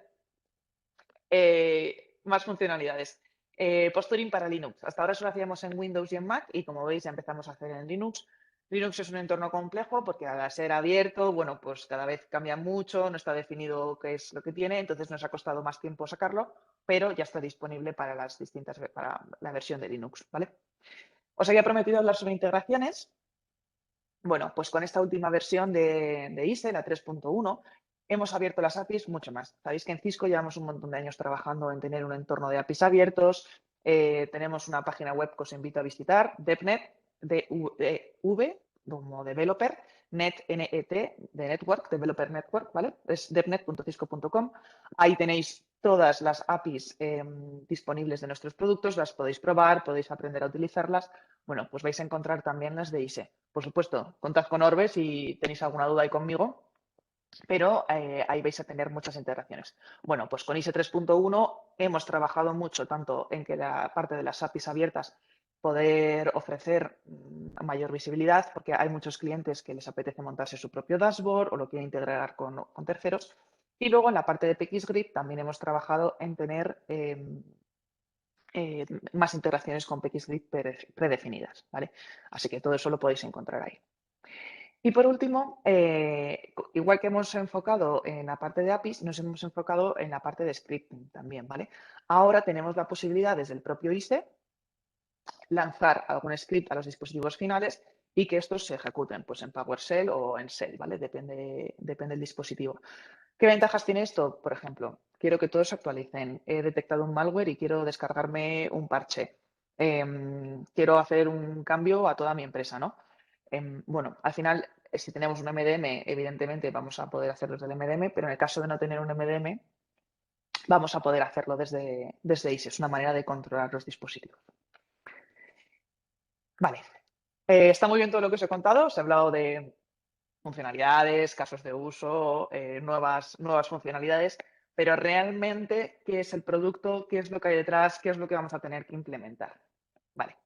Más funcionalidades. Posturing para Linux. Hasta ahora solo hacíamos en Windows y en Mac y como veis ya empezamos a hacer en Linux. Linux es un entorno complejo porque al ser abierto, bueno, pues cada vez cambia mucho, no está definido qué es lo que tiene, entonces nos ha costado más tiempo sacarlo, pero ya está disponible para para la versión de Linux, ¿vale? Os había prometido hablar sobre integraciones. Bueno, pues con esta última versión de ISE, la 3.1, hemos abierto las APIs mucho más. Sabéis que en Cisco llevamos un montón de años trabajando en tener un entorno de APIs abiertos. Tenemos una página web que os invito a visitar, DevNet, DV, como developer, net, NET, de Network, Developer Network, ¿vale? Es devnet.cisco.com. Ahí tenéis todas las APIs disponibles de nuestros productos, las podéis probar, podéis aprender a utilizarlas. Bueno, pues vais a encontrar también las de ISE. Por supuesto, contad con Orbe si tenéis alguna duda ahí conmigo, pero ahí vais a tener muchas integraciones. Bueno, pues con ISE 3.1 hemos trabajado mucho tanto en que la parte de las APIs abiertas poder ofrecer mayor visibilidad, porque hay muchos clientes que les apetece montarse su propio dashboard o lo quieren integrar con terceros. Y luego en la parte de PXGrid también hemos trabajado en tener más integraciones con PXGrid predefinidas, ¿vale? Así que todo eso lo podéis encontrar ahí. Y por último, igual que hemos enfocado en la parte de APIs, nos hemos enfocado en la parte de scripting también, ¿vale? Ahora tenemos la posibilidad desde el propio ISE lanzar algún script a los dispositivos finales y que estos se ejecuten pues en PowerShell o en Shell, ¿vale? Depende del dispositivo. ¿Qué ventajas tiene esto? Por ejemplo, quiero que todos se actualicen. He detectado un malware y quiero descargarme un parche. Quiero hacer un cambio a toda mi empresa, ¿no? Bueno, al final, si tenemos un MDM, evidentemente vamos a poder hacerlo desde el MDM, pero en el caso de no tener un MDM, vamos a poder hacerlo desde ISE. Es una manera de controlar los dispositivos. Vale. Está muy bien todo lo que os he contado. Os he hablado de funcionalidades, casos de uso, nuevas funcionalidades, pero realmente, ¿qué es el producto? ¿Qué es lo que hay detrás? ¿Qué es lo que vamos a tener que implementar? Vale,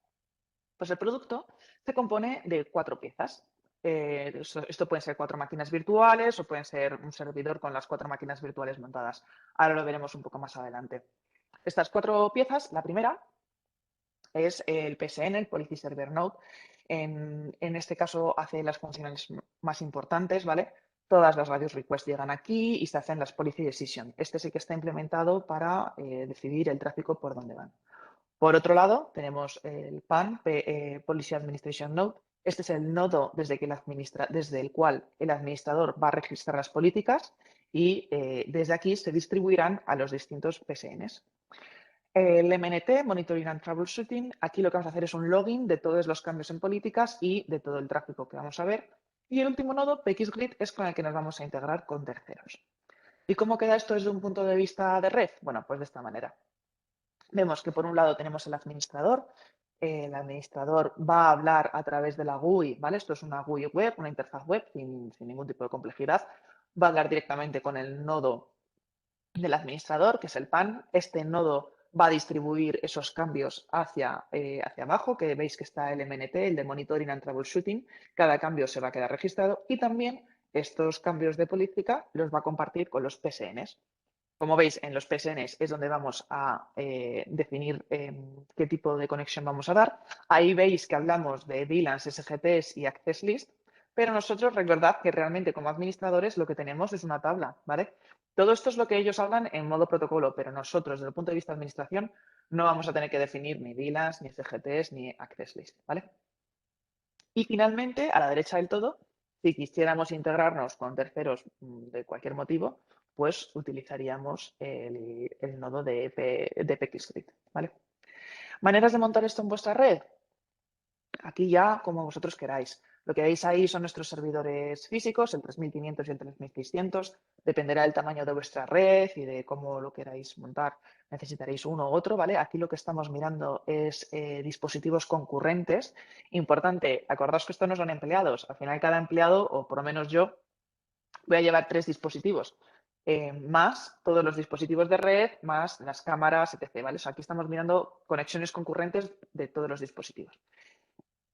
pues el producto se compone de 4 piezas. Esto pueden ser 4 máquinas virtuales o pueden ser un servidor con las 4 máquinas virtuales montadas. Ahora lo veremos un poco más adelante. Estas 4 piezas, la primera es el PSN, el Policy Server Node. En este caso hace las funciones más importantes, ¿vale? Todas las radios request llegan aquí y se hacen las Policy Decision. Este sí que está implementado para decidir el tráfico por dónde van. Por otro lado, tenemos el PAN, Policy Administration Node. Este es el nodo desde el cual el administrador va a registrar las políticas y desde aquí se distribuirán a los distintos PSNs. El MNT, Monitoring and Troubleshooting, aquí lo que vamos a hacer es un login de todos los cambios en políticas y de todo el tráfico que vamos a ver. Y el último nodo, PXGrid, es con el que nos vamos a integrar con terceros. ¿Y cómo queda esto desde un punto de vista de red? Bueno, pues de esta manera. Vemos que por un lado tenemos el administrador. El administrador va a hablar a través de la GUI, ¿vale? Esto es una GUI web, una interfaz web sin ningún tipo de complejidad. Va a hablar directamente con el nodo del administrador, que es el PAN. Este nodo va a distribuir esos cambios hacia abajo, que veis que está el MNT, el de Monitoring and Troubleshooting. Cada cambio se va a quedar registrado y también estos cambios de política los va a compartir con los PSNs. Como veis, en los PSNs es donde vamos a definir qué tipo de conexión vamos a dar. Ahí veis que hablamos de VLANs, SGPs y Access List. pero nosotros recordad que realmente como administradores lo que tenemos es una tabla, ¿vale? Todo esto es lo que ellos hablan en modo protocolo, pero nosotros, desde el punto de vista de administración, no vamos a tener que definir ni VLANs, ni CGTs, ni Access List, ¿vale? Y finalmente, a la derecha del todo, si quisiéramos integrarnos con terceros de cualquier motivo, pues utilizaríamos el nodo de PXScript, ¿vale? ¿Maneras de montar esto en vuestra red? Aquí ya como vosotros queráis. Lo que veis ahí son nuestros servidores físicos, el 3500 y el 3600. Dependerá del tamaño de vuestra red y de cómo lo queráis montar. Necesitaréis uno u otro, ¿vale? Aquí lo que estamos mirando es dispositivos concurrentes. Importante, acordaos que esto no son empleados. Al final cada empleado, o por lo menos yo, voy a llevar 3 dispositivos. Más todos los dispositivos de red, más las cámaras, etc. ¿Vale? O sea, aquí estamos mirando conexiones concurrentes de todos los dispositivos.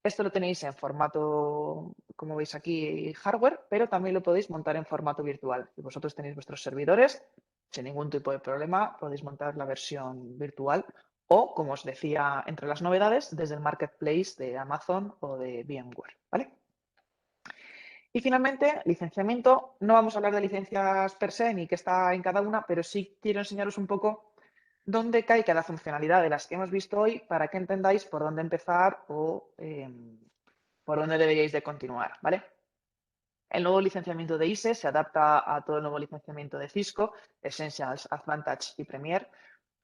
Esto lo tenéis en formato, como veis aquí, hardware, pero también lo podéis montar en formato virtual. Si vosotros tenéis vuestros servidores, sin ningún tipo de problema, podéis montar la versión virtual o, como os decía, entre las novedades, desde el marketplace de Amazon o de VMware, ¿vale? Y finalmente, licenciamiento. No vamos a hablar de licencias per se ni qué está en cada una, pero sí quiero enseñaros un poco dónde cae cada funcionalidad de las que hemos visto hoy para que entendáis por dónde empezar o por dónde deberíais de continuar, ¿vale? El nuevo licenciamiento de ISE se adapta a todo el nuevo licenciamiento de Cisco, Essentials, Advantage y Premier.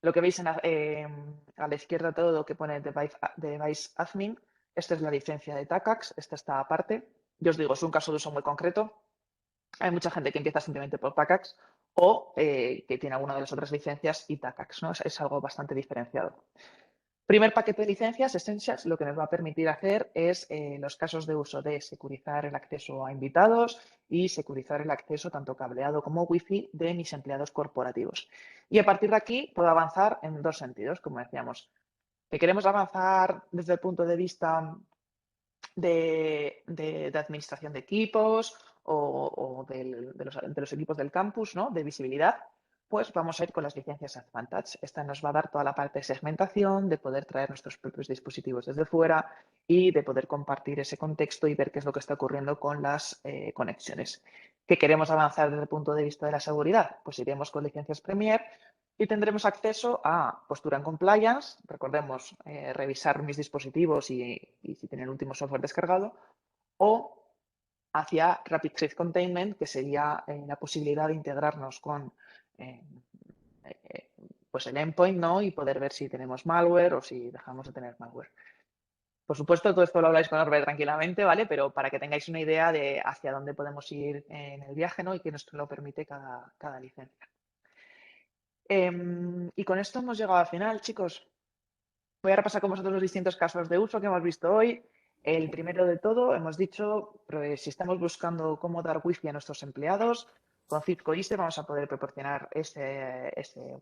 Lo que veis a la izquierda todo lo que pone Device Admin, esta es la licencia de TACAX, esta está aparte. Yo os digo, es un caso de uso muy concreto. Hay mucha gente que empieza simplemente por TACAX o que tiene alguna de las otras licencias y TACAX, ¿no? Es algo bastante diferenciado. Primer paquete de licencias, Essentials, lo que nos va a permitir hacer es los casos de uso de securizar el acceso a invitados y securizar el acceso tanto cableado como Wi-Fi de mis empleados corporativos. Y a partir de aquí puedo avanzar en dos sentidos, como decíamos. Que queremos avanzar desde el punto de vista de administración de equipos o de los equipos del campus, ¿no? De visibilidad, pues vamos a ir con las licencias Advantage. Esta nos va a dar toda la parte de segmentación, de poder traer nuestros propios dispositivos desde fuera y de poder compartir ese contexto y ver qué es lo que está ocurriendo con las conexiones. ¿Qué queremos avanzar desde el punto de vista de la seguridad? Pues iremos con licencias Premier y tendremos acceso a postura en compliance, recordemos, revisar mis dispositivos y si tienen el último software descargado, o hacia Rapid Threat Containment, que sería la posibilidad de integrarnos con eh, pues el endpoint, ¿no? Y poder ver si tenemos malware o si dejamos de tener malware. Por supuesto, todo esto lo habláis con Orbe tranquilamente, ¿vale? Pero para que tengáis una idea de hacia dónde podemos ir en el viaje, ¿no? Y qué nos lo permite cada licencia. Y con esto hemos llegado al final, chicos. Voy a repasar con vosotros los distintos casos de uso que hemos visto hoy. El primero de todo, hemos dicho, pues, si estamos buscando cómo dar wifi a nuestros empleados, con Cisco ISE vamos a poder proporcionar ese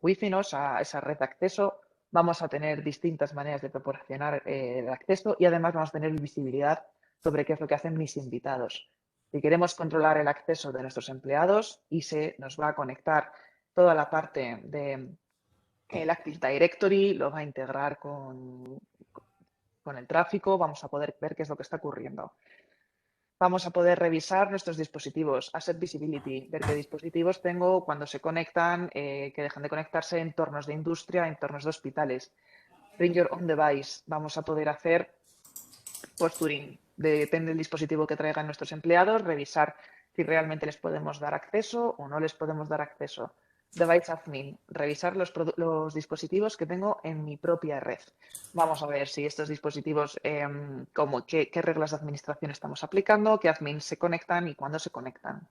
wifi, ¿no? esa red de acceso. Vamos a tener distintas maneras de proporcionar el acceso y además vamos a tener visibilidad sobre qué es lo que hacen mis invitados. Si queremos controlar el acceso de nuestros empleados, ISE nos va a conectar toda la parte de el Active Directory, lo va a integrar con el tráfico, vamos a poder ver qué es lo que está ocurriendo. Vamos a poder revisar nuestros dispositivos, Asset Visibility, ver qué dispositivos tengo cuando se conectan, que dejan de conectarse, entornos de industria, entornos de hospitales. Bring Your Own Device, vamos a poder hacer posturing, depende del dispositivo que traigan nuestros empleados, revisar si realmente les podemos dar acceso o no les podemos dar acceso. Device Admin, revisar los dispositivos que tengo en mi propia red. Vamos a ver si estos dispositivos, qué reglas de administración estamos aplicando, qué admins se conectan y cuándo se conectan.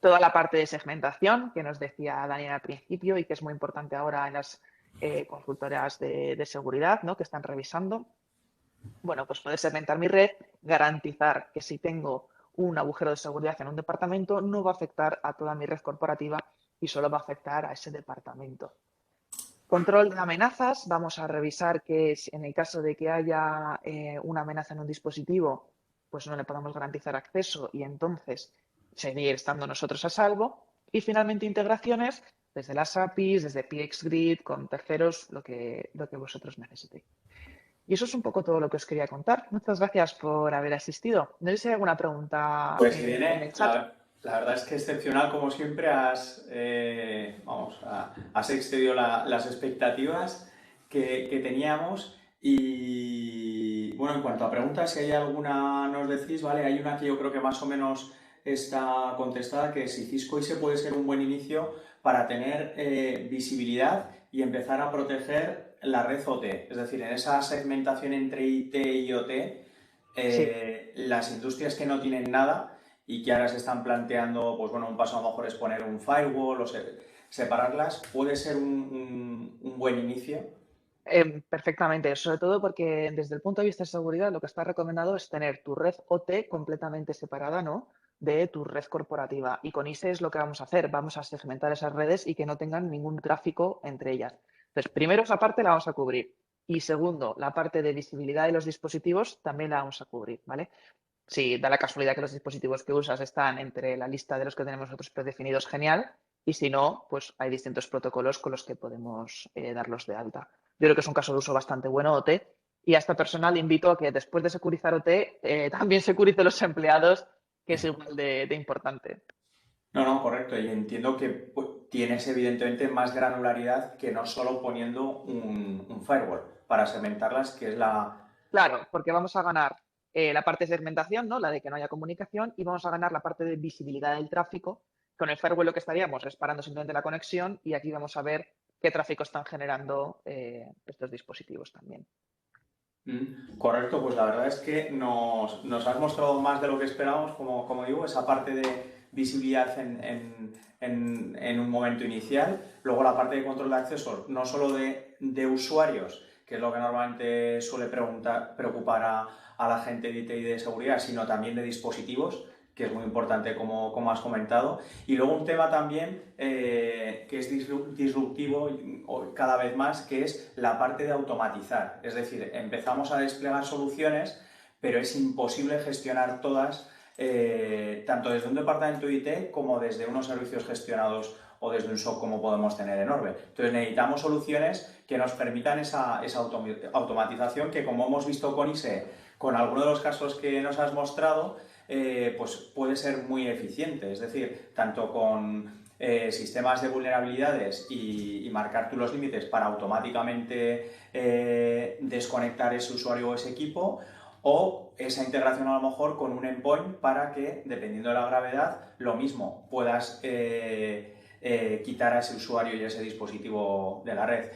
Toda la parte de segmentación que nos decía Daniel al principio y que es muy importante ahora en las consultoras de seguridad, ¿no? Que están revisando. Bueno, pues poder segmentar mi red, garantizar que si tengo un agujero de seguridad en un departamento no va a afectar a toda mi red corporativa y solo va a afectar a ese departamento. Control de amenazas. Vamos a revisar que en el caso de que haya una amenaza en un dispositivo, pues no le podamos garantizar acceso y entonces seguir estando nosotros a salvo. Y finalmente integraciones desde las APIs, desde PXGrid, con terceros, lo que vosotros necesitéis. Y eso es un poco todo lo que os quería contar. Muchas gracias por haber asistido. No sé si hay alguna pregunta Pues en viene, el chat. la verdad es que excepcional, como siempre, has excedido las expectativas que teníamos. Y bueno, en cuanto a preguntas, si hay alguna, nos decís, ¿vale? Hay una que yo creo que más o menos está contestada, que si Cisco ISE puede ser un buen inicio para tener visibilidad y empezar a proteger la red OT. Es decir, en esa segmentación entre IT y OT, Sí. las industrias que no tienen nada y que ahora se están planteando, pues bueno, un paso a lo mejor es poner un firewall o separarlas, puede ser un buen inicio. Perfectamente, sobre todo porque desde el punto de vista de seguridad lo que está recomendado es tener tu red OT completamente separada, ¿no?, de tu red corporativa. Y con ISE es lo que vamos a hacer, vamos a segmentar esas redes y que no tengan ningún tráfico entre ellas. Entonces, primero esa parte la vamos a cubrir. Y segundo, la parte de visibilidad de los dispositivos también la vamos a cubrir, ¿vale? Si da la casualidad que los dispositivos que usas están entre la lista de los que tenemos nosotros predefinidos, genial. Y si no, pues hay distintos protocolos con los que podemos darlos de alta. Yo creo que es un caso de uso bastante bueno, OT. Y a esta persona le invito a que después de securizar OT, también securice los empleados, que es igual de importante. No, no, correcto. Y entiendo que tienes evidentemente más granularidad que no solo poniendo un firewall para segmentarlas, que es la... Claro, porque vamos a ganar la parte de segmentación, ¿no?, la de que no haya comunicación, y vamos a ganar la parte de visibilidad del tráfico. Con el firewall lo que estaríamos es parando simplemente la conexión y aquí vamos a ver qué tráfico están generando estos dispositivos también. Correcto, pues la verdad es que nos has mostrado más de lo que esperábamos, como digo, esa parte de visibilidad en un momento inicial, luego la parte de control de acceso, no solo de usuarios, que es lo que normalmente suele preocupar a la gente de IT y de seguridad, sino también de dispositivos, que es muy importante como has comentado. Y luego un tema también que es disruptivo cada vez más, que es la parte de automatizar. Es decir, empezamos a desplegar soluciones, pero es imposible gestionar todas, tanto desde un departamento de IT como desde unos servicios gestionados o desde un SOC como podemos tener en Orbe. Entonces necesitamos soluciones que nos permitan esa automatización que, como hemos visto con ISE, con algunos de los casos que nos has mostrado, pues puede ser muy eficiente. Es decir, tanto con sistemas de vulnerabilidades y marcar tú los límites para automáticamente desconectar ese usuario o ese equipo, o esa integración a lo mejor con un endpoint para que, dependiendo de la gravedad, lo mismo, puedas quitar a ese usuario y a ese dispositivo de la red.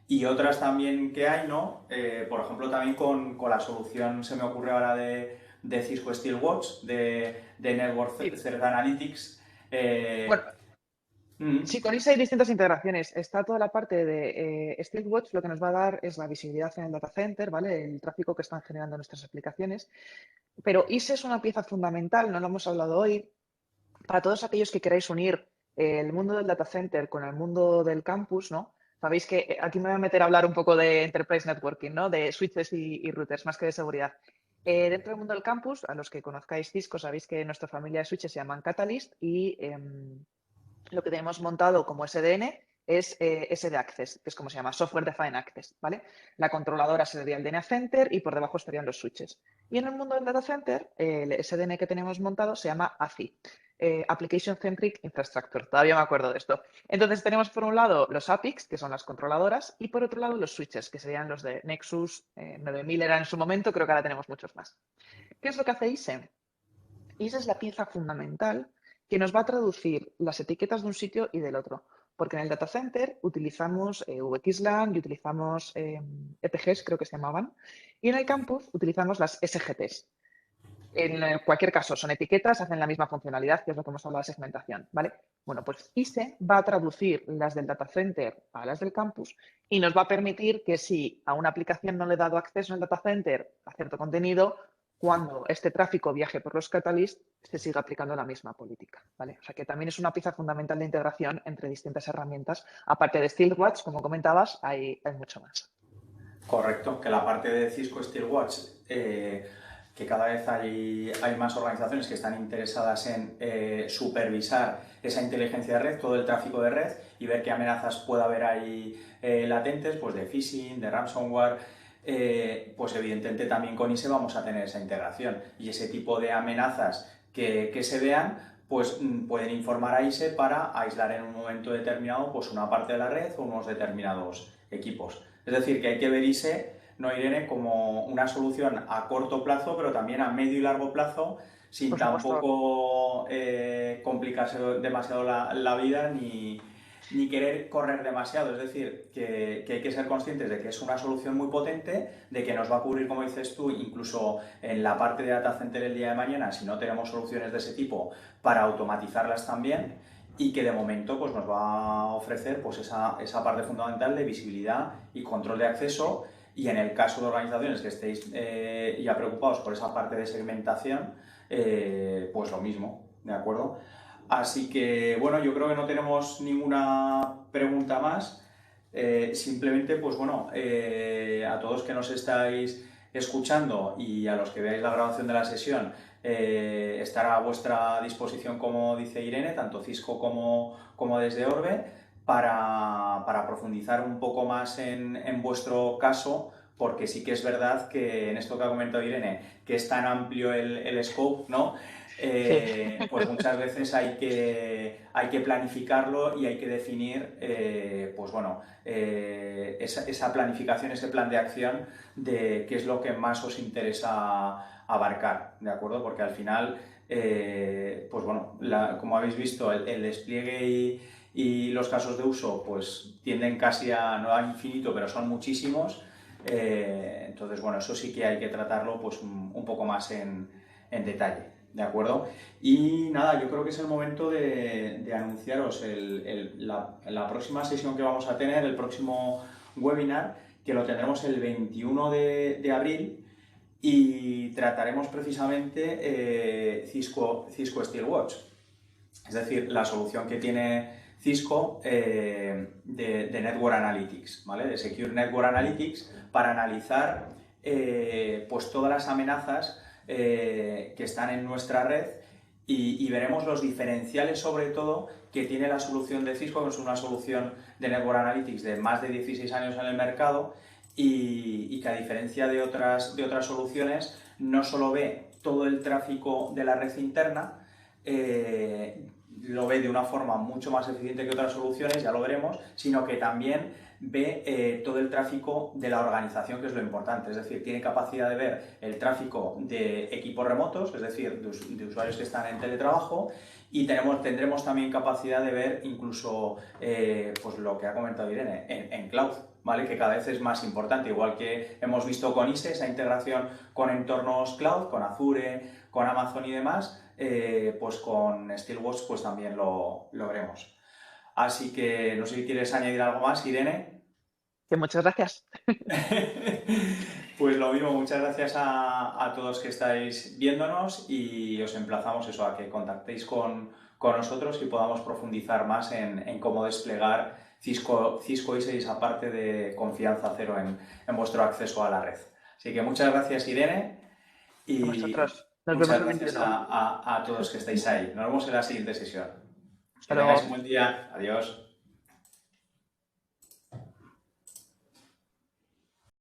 Y otras también que hay, ¿no? Por ejemplo, también con la solución, se me ocurre ahora de Cisco Steelwatch, de Network Sí. Threat Analytics. Bueno, Mm, sí, con ISE hay distintas integraciones. Está toda la parte de Steelwatch, lo que nos va a dar es la visibilidad en el data center, ¿vale?, el tráfico que están generando nuestras aplicaciones. Pero ISE es una pieza fundamental, no lo hemos hablado hoy, para todos aquellos que queráis unir el mundo del data center con el mundo del campus, ¿no? Sabéis que aquí me voy a meter a hablar un poco de enterprise networking, ¿no?, de switches y routers, más que de seguridad. Dentro del mundo del campus, a los que conozcáis Cisco, sabéis que nuestra familia de switches se llaman Catalyst y lo que tenemos montado como SDN es SD Access, que es como se llama, Software Defined Access, ¿vale? La controladora sería el DNA Center y por debajo estarían los switches. Y en el mundo del data center, el SDN que tenemos montado se llama ACI, Application Centric Infrastructure. Todavía me acuerdo de esto. Entonces tenemos por un lado los APICs, que son las controladoras, y por otro lado los switches, que serían los de Nexus, 9000 eran en su momento, creo que ahora tenemos muchos más. ¿Qué es lo que hace ISE? ISE es la pieza fundamental que nos va a traducir las etiquetas de un sitio y del otro. Porque en el data center utilizamos VXLAN y utilizamos EPGs, creo que se llamaban, y en el campus utilizamos las SGTs. En cualquier caso, son etiquetas, hacen la misma funcionalidad, que es lo que hemos hablado de segmentación, ¿vale? Bueno, pues ISE va a traducir las del data center a las del campus y nos va a permitir que si a una aplicación no le he dado acceso en el data center a cierto contenido, cuando este tráfico viaje por los Catalyst, se siga aplicando la misma política, ¿vale? O sea que también es una pieza fundamental de integración entre distintas herramientas. Aparte de Steelwatch, como comentabas, hay mucho más. correcto, que la parte de Cisco Steelwatch, que cada vez hay más organizaciones que están interesadas en supervisar esa inteligencia de red, todo el tráfico de red y ver qué amenazas puede haber ahí latentes, pues de phishing, de ransomware. pues evidentemente también con ISE vamos a tener esa integración y ese tipo de amenazas que se vean, pues pueden informar a ISE para aislar en un momento determinado pues una parte de la red o unos determinados equipos. Es decir, que hay que ver ISE, no Irene, como una solución a corto plazo, pero también a medio y largo plazo, sin Por supuesto. tampoco complicarse demasiado la vida ni querer correr demasiado. Es decir, que hay que ser conscientes de que es una solución muy potente, de que nos va a cubrir, como dices tú, incluso en la parte de data center el día de mañana, si no tenemos soluciones de ese tipo, para automatizarlas también, y que de momento pues, nos va a ofrecer pues, esa parte fundamental de visibilidad y control de acceso. Y en el caso de organizaciones que estéis ya preocupados por esa parte de segmentación, pues lo mismo, ¿de acuerdo? Así que, bueno, yo creo que no tenemos ninguna pregunta más. Simplemente, pues bueno, a todos que nos estáis escuchando y a los que veáis la grabación de la sesión, estará a vuestra disposición, como dice Irene, tanto Cisco como desde Orbe, para profundizar un poco más en vuestro caso, porque sí que es verdad que en esto que ha comentado Irene, que es tan amplio el scope, ¿no? Sí. Pues muchas veces hay que planificarlo y hay que definir, pues bueno, esa planificación, ese plan de acción de qué es lo que más os interesa abarcar, ¿de acuerdo? Porque al final, pues bueno, como habéis visto, el despliegue y los casos de uso pues tienden casi no a infinito, pero son muchísimos. Entonces, bueno, eso sí que hay que tratarlo pues un poco más en detalle, ¿de acuerdo? Y nada, yo creo que es el momento de anunciaros la próxima sesión que vamos a tener, el próximo webinar, que lo tendremos el 21 de abril y trataremos precisamente Cisco Steelwatch. Es decir, la solución que tiene Cisco de Network Analytics, ¿vale? De Secure Network Analytics, para analizar pues todas las amenazas que están en nuestra red y veremos los diferenciales, sobre todo, que tiene la solución de Cisco, que es una solución de Network Analytics de más de 16 años en el mercado y que, a diferencia de otras soluciones, no solo ve todo el tráfico de la red interna, lo ve de una forma mucho más eficiente que otras soluciones, ya lo veremos, sino que también ve todo el tráfico de la organización, que es lo importante. Es decir, tiene capacidad de ver el tráfico de equipos remotos, es decir, de usuarios que están en teletrabajo, y tendremos también capacidad de ver incluso pues lo que ha comentado Irene, en cloud, ¿vale? Que cada vez es más importante, igual que hemos visto con ISE, esa integración con entornos cloud, con Azure, con Amazon y demás, pues con Steelwatch pues también lo veremos. Así que no sé si quieres añadir algo más, Irene. Que muchas gracias. Pues lo mismo, muchas gracias a todos que estáis viéndonos y os emplazamos eso, a que contactéis con nosotros y podamos profundizar más en cómo desplegar Cisco ISE y esa parte de confianza cero en vuestro acceso a la red. Así que muchas gracias, Irene, A y vosotros. Nos vemos muchas el gracias 21. a todos que estáis ahí. Nos vemos en la siguiente sesión. Hasta Que tengáis un luego. buen día. Adiós.